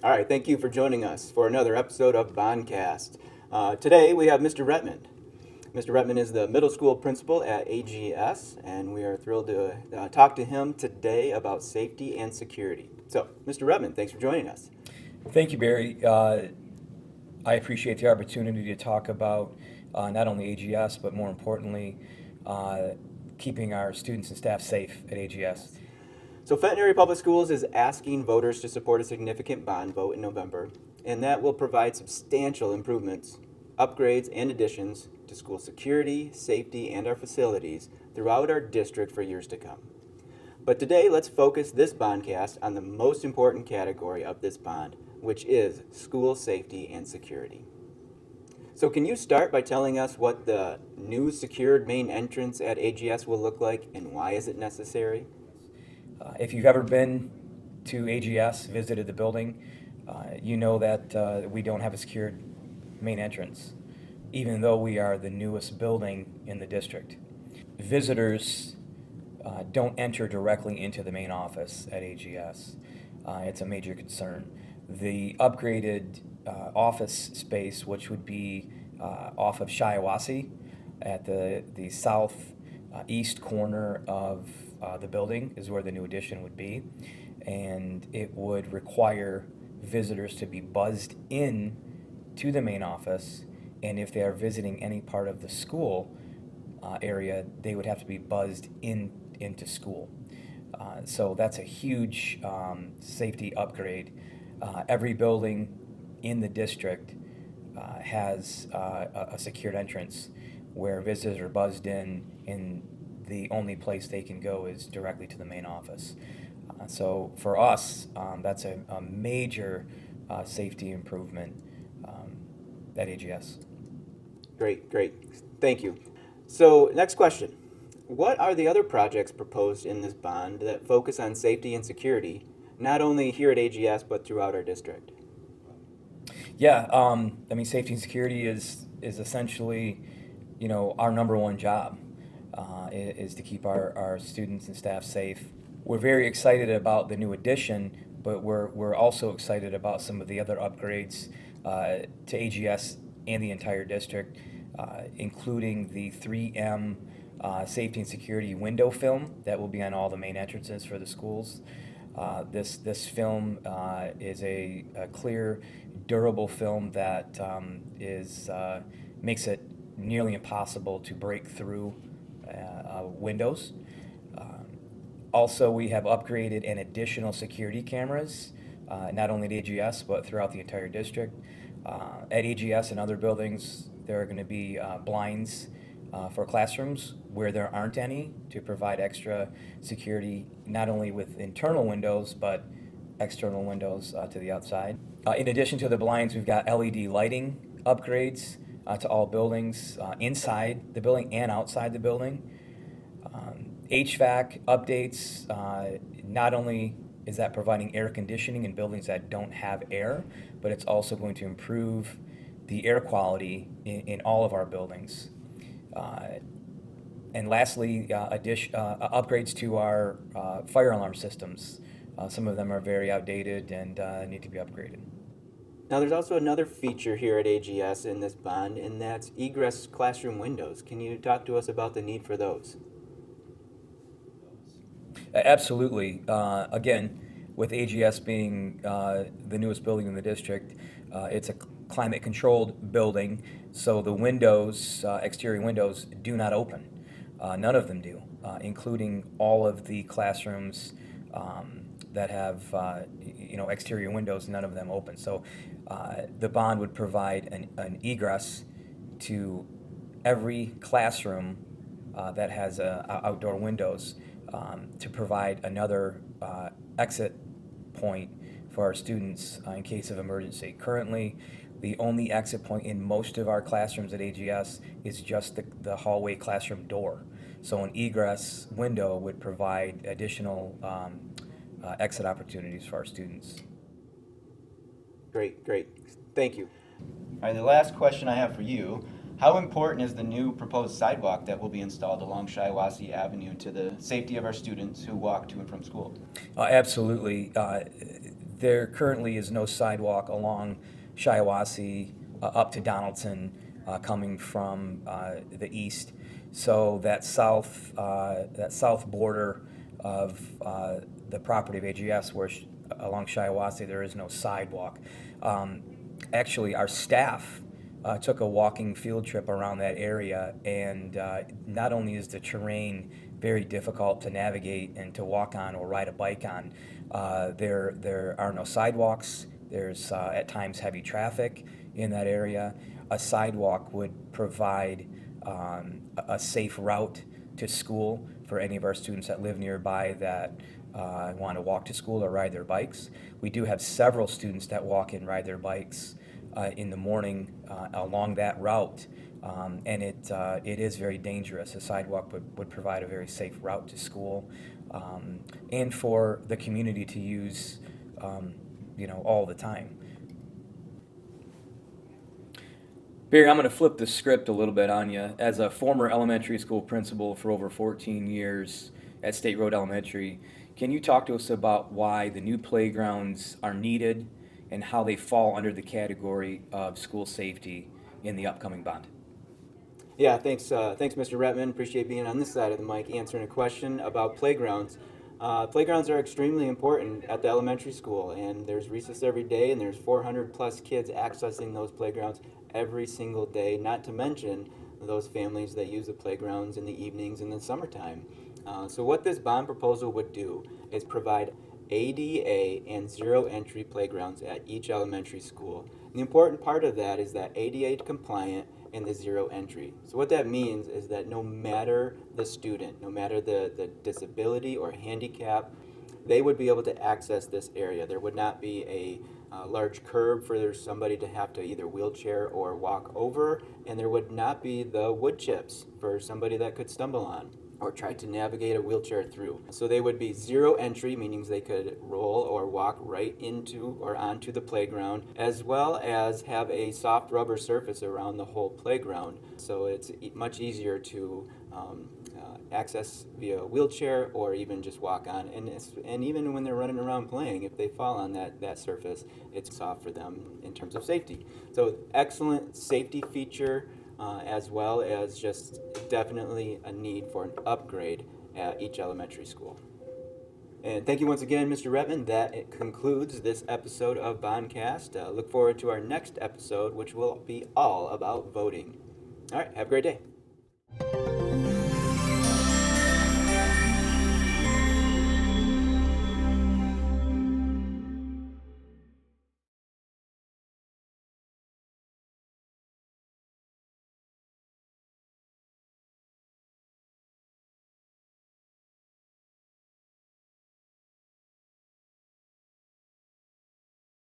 All right, thank you for joining us for another episode of BondCast. Today we have Mr. Rettenmund. Mr. Rettenmund is the middle school principal at AGS, and we are thrilled to talk to him today about safety and security. So, Mr. Rettenmund, thanks for joining us. Thank you, Barry. I appreciate the opportunity to talk about not only AGS, but more importantly, uh, keeping our students and staff safe at AGS. So, Fenton Area Public Schools is asking voters to support a significant bond vote in November, and that will provide substantial improvements, upgrades, and additions to school security, safety, and our facilities throughout our district for years to come. But today, let's focus this bondcast on the most important category of this bond, which is school safety and security. So, can you start by telling us what the new secured main entrance at AGS will look like and why is it necessary? If you've ever been to AGS, visited the building, you know that we don't have a secured main entrance, even though we are the newest building in the district. Visitors don't enter directly into the main office at AGS. It's a major concern. The upgraded office space, which would be off of Shiawassee at the south east corner of the building, is where the new addition would be. And it would require visitors to be buzzed in to the main office. And if they are visiting any part of the school area, they would have to be buzzed into school. So that's a huge safety upgrade. Every building in the district has a secured entrance where visitors are buzzed in, and the only place they can go is directly to the main office. So for us, that's a major safety improvement at AGS. Great, great. Thank you. So, next question. What are the other projects proposed in this bond that focus on safety and security, not only here at AGS but throughout our district? Yeah, I mean, safety and security is essentially, our number one job is to keep our students and staff safe. We're very excited about the new addition, but we're also excited about some of the other upgrades to AGS and the entire district, including the 3M safety and security window film that will be on all the main entrances for the schools. This film is a clear, durable film that makes it nearly impossible to break through windows. Also, we have upgraded and additional security cameras, not only at AGS but throughout the entire district. At AGS and other buildings, there are going to be blinds for classrooms where there aren't any, to provide extra security, not only with internal windows, but external windows to the outside. In addition to the blinds, we've got LED lighting upgrades to all buildings, inside the building and outside the building. HVAC updates, not only is that providing air conditioning in buildings that don't have air, but it's also going to improve the air quality in all of our buildings. And lastly, upgrades to our fire alarm systems. Some of them are very outdated and need to be upgraded. Now, there's also another feature here at AGS in this bond, and that's Egress classroom windows. Can you talk to us about the need for those? Absolutely. Again, with AGS being the newest building in the district, it's a climate-controlled building, so the windows, exterior windows, do not open. None of them do, including all of the classrooms that have exterior windows. None of them open. So the bond would provide an egress to every classroom that has outdoor windows, to provide another exit point for our students in case of emergency. Currently, the only exit point in most of our classrooms at AGS is just the hallway classroom door. So an egress window would provide additional exit opportunities for our students. Great, great. Thank you. All right, the last question I have for you. How important is the new proposed sidewalk that will be installed along Shiawassee Avenue to the safety of our students who walk to and from school? Absolutely. There currently is no sidewalk along Shiawassee up to Donaldson coming from the east. So that south border of the property of AGS, where along Shiawassee there is no sidewalk. Actually, our staff took a walking field trip around that area, and not only is the terrain very difficult to navigate and to walk on or ride a bike on, there are no sidewalks. There's at times heavy traffic in that area. A sidewalk would provide a safe route to school for any of our students that live nearby that want to walk to school or ride their bikes. We do have several students that walk and ride their bikes in the morning along that route, and it is very dangerous. A sidewalk would provide a very safe route to school, and for the community to use, all the time. Barry, I'm going to flip the script a little bit on you. As a former elementary school principal for over 14 years at State Road Elementary, can you talk to us about why the new playgrounds are needed and how they fall under the category of school safety in the upcoming bond? Yeah, thanks, Mr. Rettenmund. Appreciate being on this side of the mic answering a question about playgrounds. Playgrounds are extremely important at the elementary school, and there's recess every day, and there's 400 plus kids accessing those playgrounds every single day, not to mention those families that use the playgrounds in the evenings in the summertime. So what this bond proposal would do is provide ADA and zero entry playgrounds at each elementary school. And the important part of that is that ADA compliant and the zero entry. So what that means is that no matter the student, no matter the disability or handicap, they would be able to access this area. There would not be a large curb for somebody to have to either wheelchair or walk over, and there would not be the wood chips for somebody that could stumble on or try to navigate a wheelchair through. So they would be zero entry, meaning they could roll or walk right into or onto the playground, as well as have a soft rubber surface around the whole playground. So it's much easier to access via wheelchair or even just walk on. And even when they're running around playing, if they fall on that surface, it's soft for them in terms of safety. So excellent safety feature, as well as just definitely a need for an upgrade at each elementary school. And thank you once again, Mr. Rettenmund. That concludes this episode of BondCast. Look forward to our next episode, which will be all about voting. All right, have a great day.